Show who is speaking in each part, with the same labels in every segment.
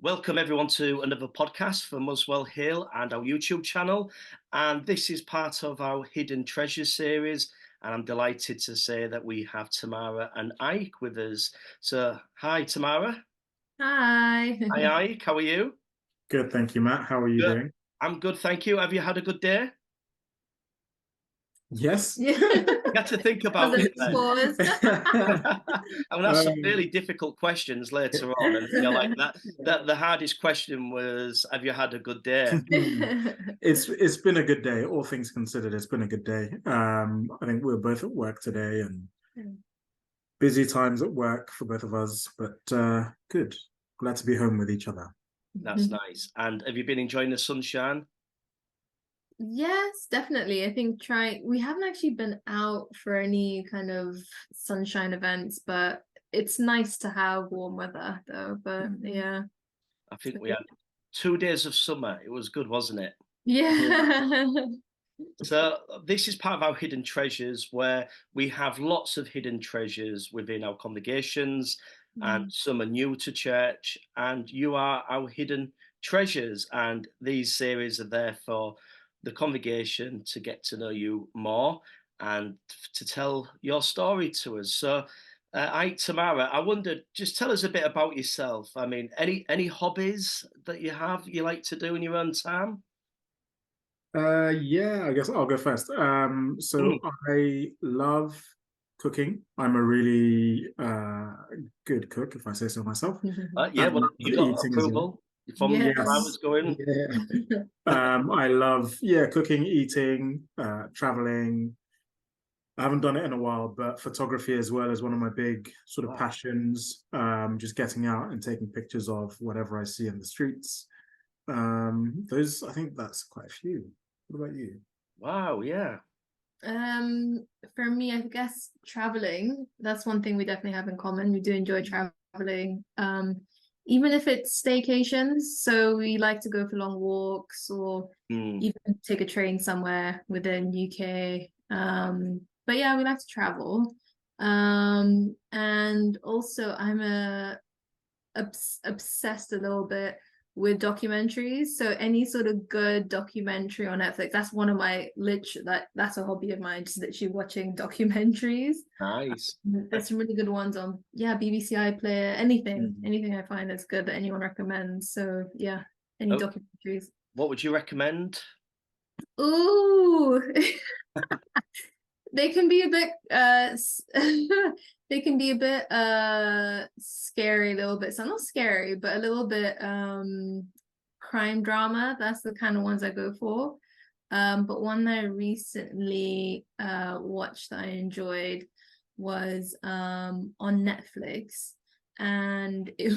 Speaker 1: Welcome everyone to another podcast for Muswell Hill and our YouTube channel. And this is part of our Hidden Treasures series. And I'm delighted to say that we have Tamara and Ike with us. So, hi Tamara.
Speaker 2: Hi.
Speaker 1: Hi Ike, how are you?
Speaker 3: Good, thank you, Matt. How are you
Speaker 1: Good.
Speaker 3: doing?
Speaker 1: I'm good, thank you. Have you had a good day?
Speaker 3: Yes.
Speaker 1: You had to think about it then.
Speaker 2: Pause.
Speaker 1: I'm gonna ask some really difficult questions later on, and like that the hardest question was, have you had a good day?
Speaker 3: It's been a good day. All things considered, it's been a good day. I think we're both at work today and busy times at work for both of us, but good. Glad to be home with each other.
Speaker 1: That's nice. And have you been enjoying the sunshine?
Speaker 2: Yes, definitely. I think we haven't actually been out for any kind of sunshine events, but it's nice to have warm weather though. But yeah.
Speaker 1: I think we had 2 days of summer. It was good, wasn't it?
Speaker 2: Yeah.
Speaker 1: So this is part of our hidden treasures, where we have lots of hidden treasures within our congregations, and some are new to church, and you are our hidden treasures. And these series are there for the congregation to get to know you more and to tell your story to us. So, Ike Tamara, I wondered, just tell us a bit about yourself. I mean, any hobbies that you have you like to do in your own time?
Speaker 3: Yeah, I guess I'll go first. So
Speaker 1: Mm.
Speaker 3: I love cooking. I'm a really good cook, if I say so myself.
Speaker 1: Yeah, well,
Speaker 3: Love
Speaker 1: you got
Speaker 3: eating as well.
Speaker 1: approval from
Speaker 2: Yes.
Speaker 1: where I was
Speaker 3: Yes.
Speaker 1: going.
Speaker 3: Yeah. I love, cooking, eating, traveling. I haven't done it in a while, but photography as well is one of my big sort of
Speaker 1: Wow.
Speaker 3: passions. Just getting out and taking pictures of whatever I see in the streets. I think that's quite a few. What about you?
Speaker 1: Wow, yeah.
Speaker 2: For me, I guess traveling, that's one thing we definitely have in common. We do enjoy traveling. Even if it's staycations, so we like to go for long walks or
Speaker 1: Mm.
Speaker 2: even take a train somewhere within UK. But yeah, we like to travel. And also I'm obsessed a little bit with documentaries. So any sort of good documentary on Netflix, that's one of my that's a hobby of mine, just literally watching documentaries.
Speaker 1: Nice.
Speaker 2: There's some really good ones on BBC iPlayer, anything I find that's good that anyone recommends. So yeah, any
Speaker 1: Oh,
Speaker 2: documentaries.
Speaker 1: what would you recommend?
Speaker 2: Ooh. They can be a bit they can be a bit scary a little bit. So not scary, but a little bit crime drama. That's the kind of ones I go for. But one that I recently watched that I enjoyed was on Netflix, and it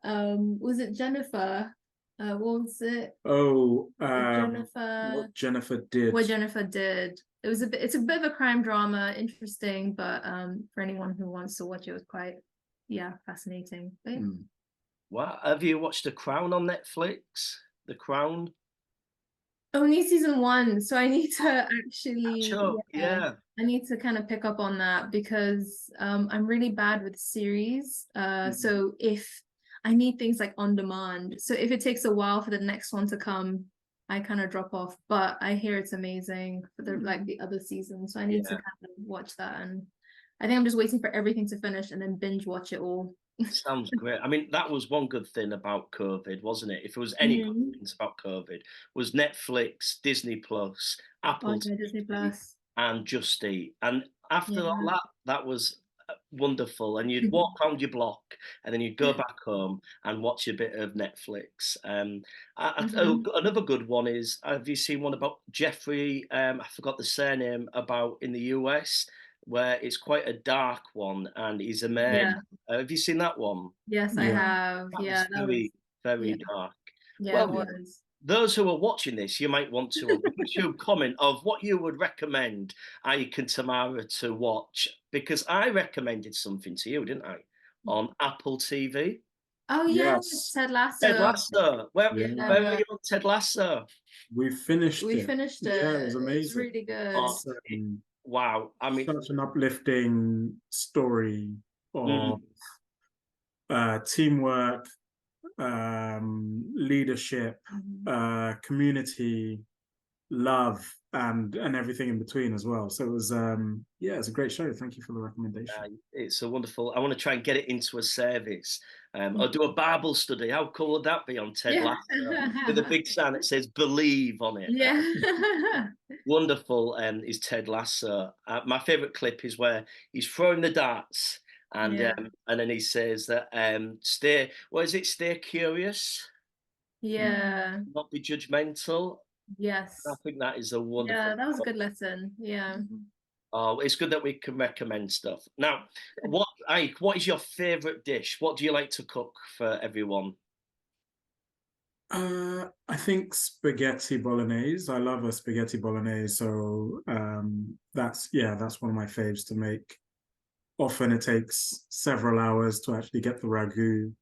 Speaker 2: was it Jennifer? What was it?
Speaker 3: Oh,
Speaker 2: Jennifer.
Speaker 3: what Jennifer did.
Speaker 2: What Jennifer did. It's a bit of a crime drama, interesting, but for anyone who wants to watch it, was quite fascinating. But,
Speaker 1: Wow. Have you watched The Crown on Netflix? The Crown?
Speaker 2: only season 1, so I need to actually
Speaker 1: Sure. Yeah.
Speaker 2: I need to kind of pick up on that because I'm really bad with series. So if I need things like on demand, so if it takes a while for the next one to come, I kind of drop off. But I hear it's amazing for the other seasons, so I need to
Speaker 1: Yeah.
Speaker 2: kind of watch that. And I think I'm just waiting for everything to finish and then binge watch it all.
Speaker 1: Sounds great. I mean, that was one good thing about COVID, wasn't it? If there was any good things about COVID, was Netflix, Disney Plus,
Speaker 2: Oh
Speaker 1: Apple
Speaker 2: yeah, Disney
Speaker 1: TV,
Speaker 2: Plus.
Speaker 1: and Just Eat. And after all
Speaker 2: Yeah.
Speaker 1: that, that was wonderful. And you'd walk around your block, and then you'd go back home and watch a bit of Netflix. Another good one is, have you seen one about Jeffrey? I forgot the surname, about in the US, where it's quite a dark one, and he's a man.
Speaker 2: Yeah.
Speaker 1: Have you seen that one?
Speaker 2: Yes, I
Speaker 3: Yeah.
Speaker 2: have.
Speaker 1: That
Speaker 2: Yeah,
Speaker 1: was
Speaker 2: that was
Speaker 1: very, very
Speaker 2: yeah.
Speaker 1: dark.
Speaker 2: Yeah, it
Speaker 1: Well,
Speaker 2: was.
Speaker 1: those who are watching this, you might want to YouTube comment of what you would recommend Ike and Tamara to watch, because I recommended something to you, didn't I? On Apple TV.
Speaker 2: Oh yeah,
Speaker 3: Yes.
Speaker 2: Ted
Speaker 1: Ted
Speaker 2: Lasso.
Speaker 1: Lasso. Where are
Speaker 3: Yeah.
Speaker 1: you on Ted Lasso?
Speaker 3: We finished
Speaker 2: We
Speaker 3: it.
Speaker 2: finished
Speaker 3: Yeah, it
Speaker 2: it.
Speaker 3: was
Speaker 2: It's
Speaker 3: amazing.
Speaker 2: really good.
Speaker 1: Oh,
Speaker 3: It's
Speaker 1: wow. I mean,
Speaker 3: such an uplifting story of
Speaker 1: mm,
Speaker 3: teamwork, leadership, community, love, and everything in between as well. So it was yeah, it's a great show. Thank you for the recommendation.
Speaker 1: It's a wonderful. I want to try and get it into a service. Or do a Bible study. How cool would that be on Ted Lasso with a big sign that says "Believe" on it?
Speaker 2: Yeah.
Speaker 1: Wonderful. Is Ted Lasso. My favourite clip is where he's throwing the darts, and then he says that stay. What is it? Stay curious.
Speaker 2: Yeah.
Speaker 1: Not be judgmental.
Speaker 2: Yes.
Speaker 1: I think that is a wonderful.
Speaker 2: Yeah, that was a good lesson. Yeah.
Speaker 1: Oh, it's good that we can recommend stuff. Now, Ike, what is your favourite dish? What do you like to cook for everyone?
Speaker 3: I think spaghetti bolognese. I love a spaghetti bolognese. So that's one of my faves to make. Often it takes several hours to actually get the ragu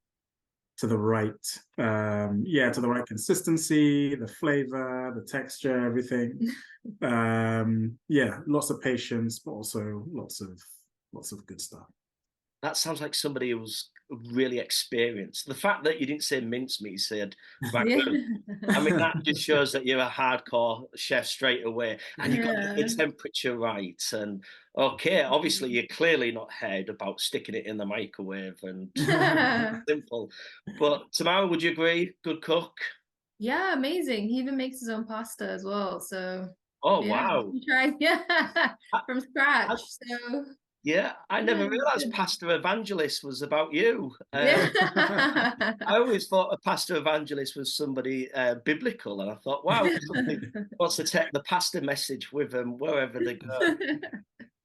Speaker 3: to the right to the right consistency, the flavor, the texture, everything. Lots of patience, but also lots of good stuff.
Speaker 1: That sounds like somebody who's really experienced. The fact that you didn't say mincemeat, you said ragu. I mean, that just shows that you're a hardcore chef straight away, and you got the temperature right. And okay, obviously you're clearly not head about sticking it in the microwave and simple. But Tamara, would you agree? Good cook.
Speaker 2: Yeah, amazing. He even makes his own pasta as well. So
Speaker 1: wow,
Speaker 2: he tried from scratch. So
Speaker 1: yeah, I never realised Pastor Evangelist was about you. I always thought a pastor evangelist was somebody biblical, and I thought, wow, somebody wants to take the pastor message with them wherever they go.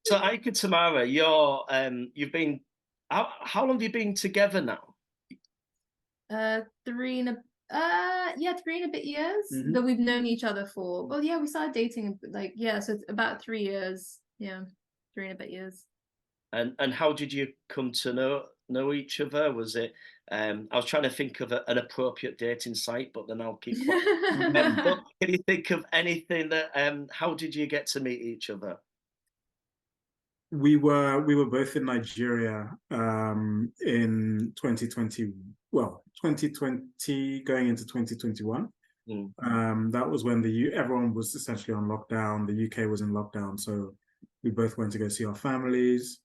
Speaker 1: So, Ike Tamara, you've been how long have you been together now?
Speaker 2: 3 and a bit years. But we've known each other for we started dating so it's about 3 years. Yeah, 3 and a bit years.
Speaker 1: And how did you come to know each other? Was it I was trying to think of an appropriate dating site, but then I'll keep quiet. But can you think of anything that how did you get to meet each other?
Speaker 3: We were both in Nigeria in 2020, 2020 going into 2021. That was when everyone was essentially on lockdown. The UK was in lockdown, so we both went to go see our families.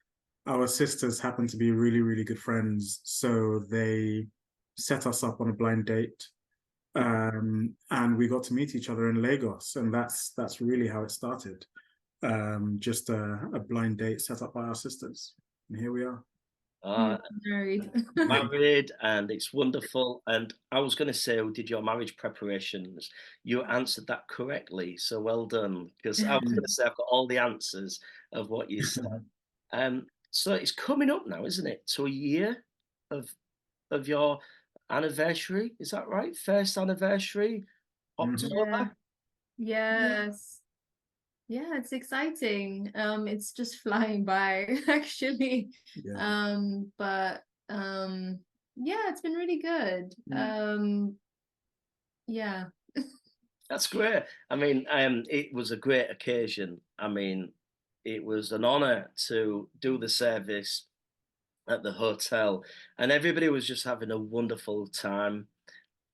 Speaker 3: Our sisters happened to be really, really good friends, so they set us up on a blind date, and we got to meet each other in Lagos, and that's really how it started. Just a blind date set up by our sisters, and here we are.
Speaker 2: Married.
Speaker 1: And it's wonderful. And I was going to say, did your marriage preparations? You answered that correctly, so well done. Because I was going to say I've got all the answers of what you said. So it's coming up now, isn't it? To a year of your anniversary. Is that right? First anniversary, October.
Speaker 2: Yes. Yeah, it's exciting. It's just flying by, actually. But it's been really good. Yeah.
Speaker 1: That's great. I mean, it was a great occasion. I mean, it was an honor to do the service at the hotel, and everybody was just having a wonderful time.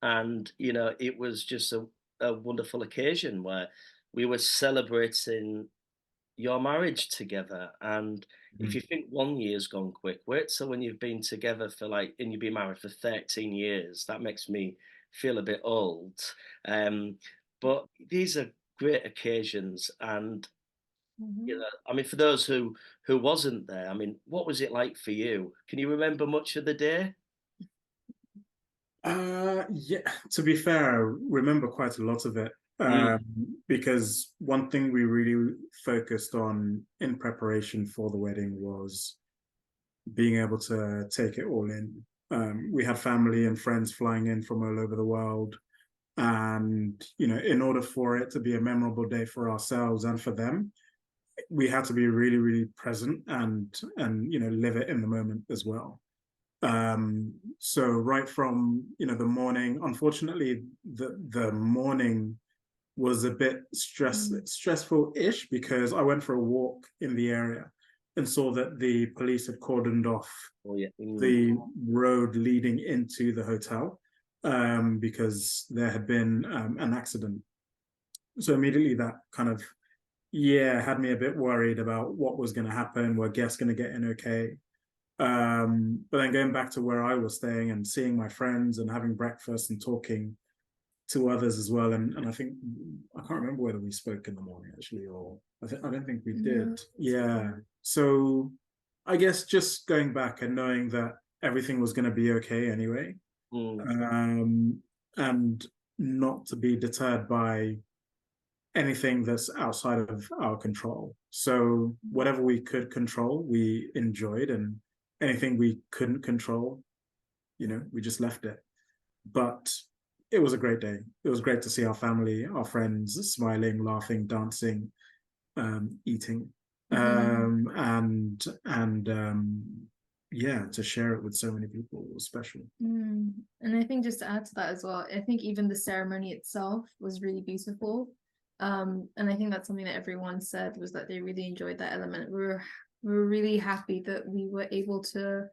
Speaker 1: And it was just a wonderful occasion where we were celebrating your marriage together. And if you think 1 year's gone quick, wait till when you've been together for and you've been married for 13 years. That makes me feel a bit old. But these are great occasions. And I mean, for those who wasn't there, I mean, what was it like for you? Can you remember much of the day?
Speaker 3: To be fair, I remember quite a lot of it. Because one thing we really focused on in preparation for the wedding was being able to take it all in. We had family and friends flying in from all over the world. And, in order for it to be a memorable day for ourselves and for them, we had to be really, really present and live it in the moment as well. So right from, the morning, unfortunately, the morning was a bit stressful-ish, because I went for a walk in the area and saw that the police had cordoned off the road leading into the hotel. because there had been an accident. So immediately that kind of, yeah, had me a bit worried about what was going to happen. Were guests going to get in okay? But then going back to where I was staying and seeing my friends and having breakfast and talking to others as well. And I think, I can't remember whether we spoke in the morning actually, or I don't think we did.
Speaker 2: No.
Speaker 3: Yeah. So I guess just going back and knowing that everything was going to be okay anyway, and not to be deterred by anything that's outside of our control. So whatever we could control, we enjoyed, and anything we couldn't control, we just left it. But it was a great day. It was great to see our family, our friends smiling, laughing, dancing, eating, and yeah, to share it with so many people was special.
Speaker 2: And I think just to add to that as well, I think even the ceremony itself was really beautiful. And I think that's something that everyone said, was that they really enjoyed that element. We were really happy that we were able to,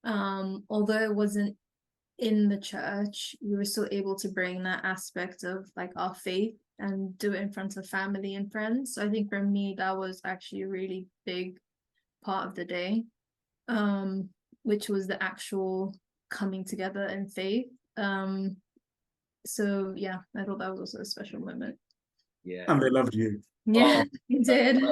Speaker 2: although it wasn't in the church, we were still able to bring that aspect of like our faith and do it in front of family and friends. So I think for me, that was actually a really big part of the day, which was the actual coming together in faith. So yeah, I thought that was also a special moment.
Speaker 1: Yeah.
Speaker 3: And they loved you.
Speaker 2: Yeah, you did.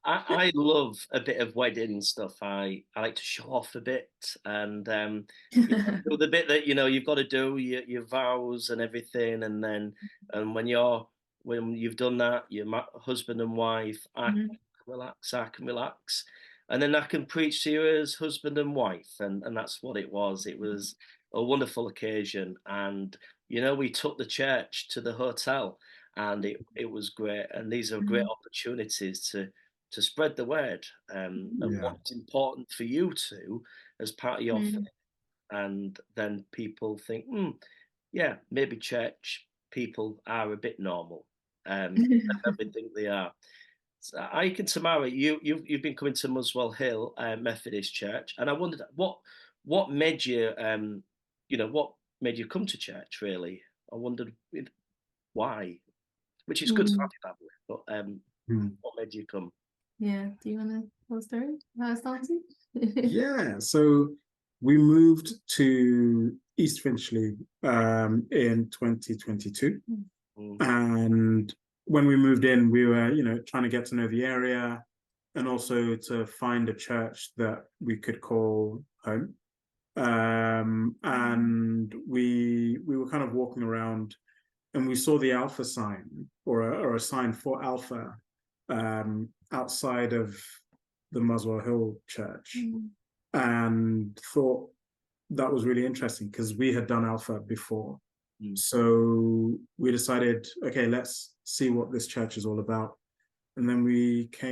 Speaker 1: I love a bit of wedding stuff. I like to show off a bit, and do the bit that you've got to do your vows and everything, and then when you've done that, your husband and wife, I can relax, and then I can preach to you as husband and wife, and that's what it was. It was a wonderful occasion, and we took the church to the hotel. And it was great, and these are great opportunities to spread the word of what's important for you two as part of your faith, and then people think, yeah, maybe church people are a bit normal, and we think they are. So, Ike and Tamara, you've been coming to Muswell Hill Methodist Church, and I wondered what made you what made you come to church, really. I wondered why. Which is good to have you that way. But what made you come?
Speaker 2: Yeah, do you want to tell a story how it started?
Speaker 3: Yeah, so we moved to East Finchley in 2022. And when we moved in, we were, trying to get to know the area and also to find a church that we could call home. And we were kind of walking around, and we saw the Alpha sign, or a sign for Alpha, outside of the Muswell Hill Church, and thought that was really interesting because we had done Alpha before. So we decided, okay, let's see what this church is all about. And then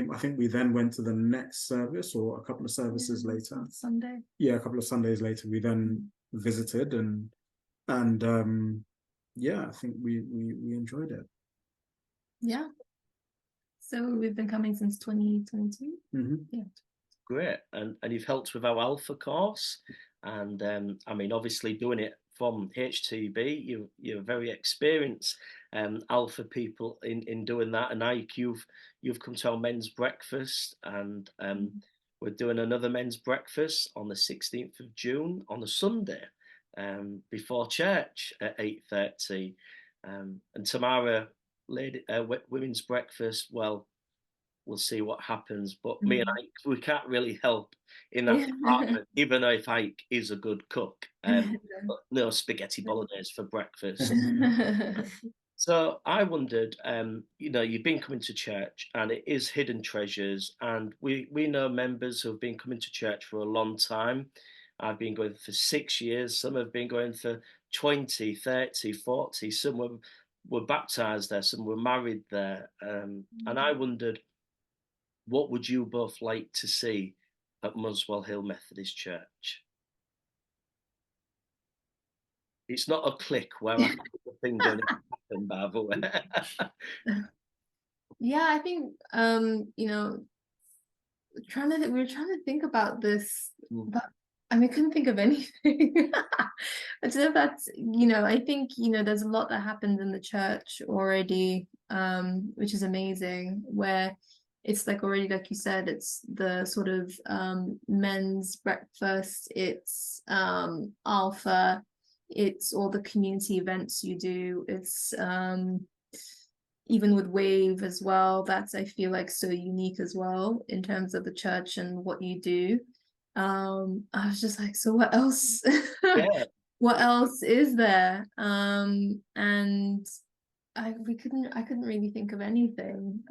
Speaker 3: I think we then went to the next service, or a couple of services later.
Speaker 2: Sunday.
Speaker 3: Yeah, a couple of Sundays later, we then visited, and yeah, I think we enjoyed it.
Speaker 2: Yeah. So we've been coming since 2022. Yeah.
Speaker 1: Great, and you've helped with our Alpha course, and I mean, obviously doing it from HTB, you're very experienced Alpha people in doing that. And Ike, you've come to our men's breakfast, and we're doing another men's breakfast on the 16th of June on a Sunday, before church at 8:30. And Tamara, women's breakfast. Well, we'll see what happens. But me and Ike, we can't really help in that department, even though if Ike is a good cook. But no spaghetti bolognese for breakfast. So I wondered, you've been coming to church, and it is Hidden Treasures, and we know members who have been coming to church for a long time. I've been going for 6 years. Some have been going for 20, 30, 40. Some were baptized there. Some were married there. And I wondered, what would you both like to see at Muswell Hill Methodist Church? It's not a click where I put the finger and it happened, by the way.
Speaker 2: Yeah, I think we were trying to think about this, but I mean, I couldn't think of anything. I don't know if that's, I think, there's a lot that happens in the church already, which is amazing, where it's like already, like you said, it's the sort of men's breakfast, it's Alpha, it's all the community events you do, it's even with Wave as well, that's, I feel like, so unique as well in terms of the church and what you do. I was just like, so what else?
Speaker 1: Yeah.
Speaker 2: What else is there? And I couldn't really think of anything.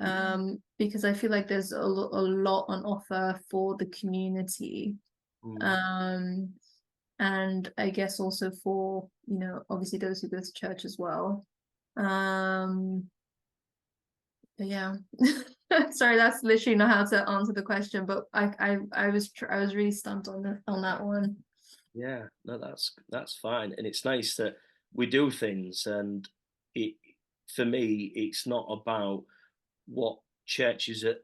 Speaker 2: Because I feel like there's a lot on offer for the community.
Speaker 1: Mm.
Speaker 2: And I guess also for, obviously those who go to church as well. But yeah. Sorry, that's literally not how to answer the question, but I was really stumped on that one.
Speaker 1: Yeah, no, that's fine, and it's nice that we do things, and it for me, it's not about what churches are,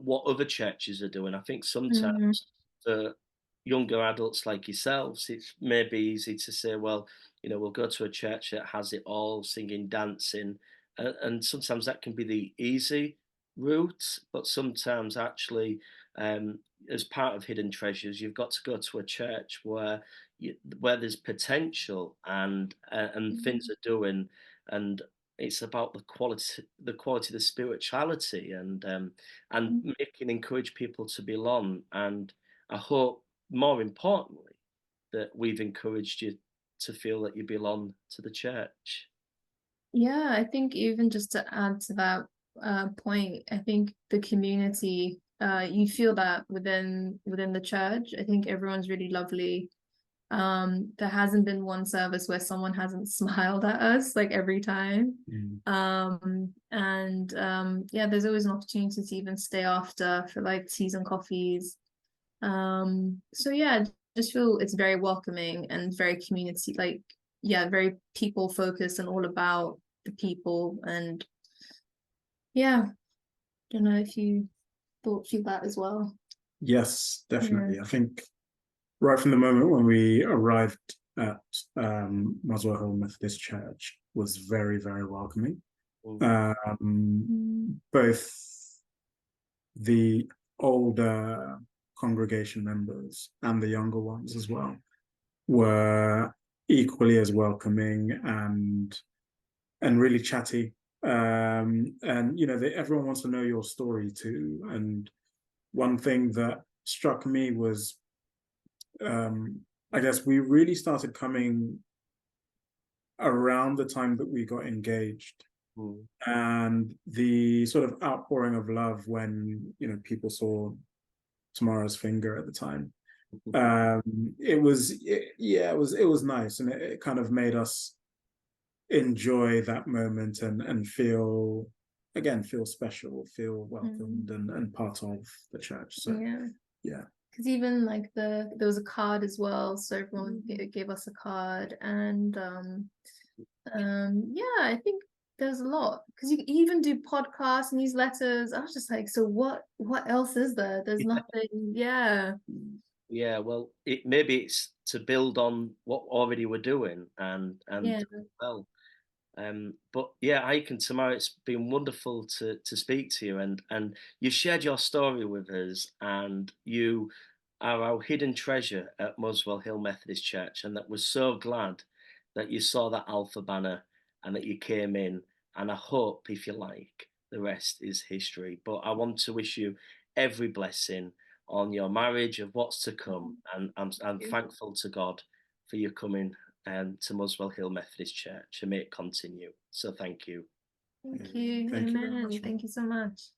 Speaker 1: what other churches are doing. I think
Speaker 2: Mm,
Speaker 1: sometimes for younger adults like yourselves, it's maybe easy to say, well, we'll go to a church that has it all, singing, dancing, and sometimes that can be the easy route, but sometimes actually, as part of Hidden Treasures, you've got to go to a church where there's potential and things are doing, and it's about the quality of the spirituality, and encourage people to belong. And I hope, more importantly, that we've encouraged you to feel that you belong to the church.
Speaker 2: yeah, I think even just to add to that point, I think the community, you feel that within the church. I think everyone's really lovely. There hasn't been one service where someone hasn't smiled at us like every time. And yeah, there's always an opportunity to even stay after for like teas and coffees. So yeah, I just feel it's very welcoming and very community, like, yeah, very people focused and all about the people. And yeah, don't know if you feel that as well.
Speaker 3: Yes,
Speaker 2: Yeah.
Speaker 3: definitely. I think right from the moment when we arrived at Muswell Methodist Church was very, very welcoming. Both the older congregation members and the younger ones as well were equally as welcoming and really chatty. And everyone wants to know your story too. And one thing that struck me was, I guess we really started coming around the time that we got engaged, and the sort of outpouring of love when people saw Tamara's finger at the time. It was nice, and it kind of made us enjoy that moment and feel special, feel welcomed and part of the church. So yeah.
Speaker 2: Because even like there was a card as well, so everyone gave us a card. And yeah, I think there's a lot, because you even do podcasts, newsletters. I was just like, so what else is there? There's nothing.
Speaker 1: Yeah, well, maybe it's to build on what already we're doing, and
Speaker 2: Yeah.
Speaker 1: well. But yeah, Ike and Tamara, it's been wonderful to speak to you, and you shared your story with us, and you are our hidden treasure at Muswell Hill Methodist Church, and that we're so glad that you saw that Alpha banner and that you came in. And I hope, if you like, the rest is history. But I want to wish you every blessing on your marriage of what's to come, and I'm thankful to God for you coming to Muswell Hill Methodist Church, and may it continue. So thank you.
Speaker 2: Thank you.
Speaker 3: Thank you very
Speaker 2: Amen.
Speaker 3: much.
Speaker 2: Thank you so much.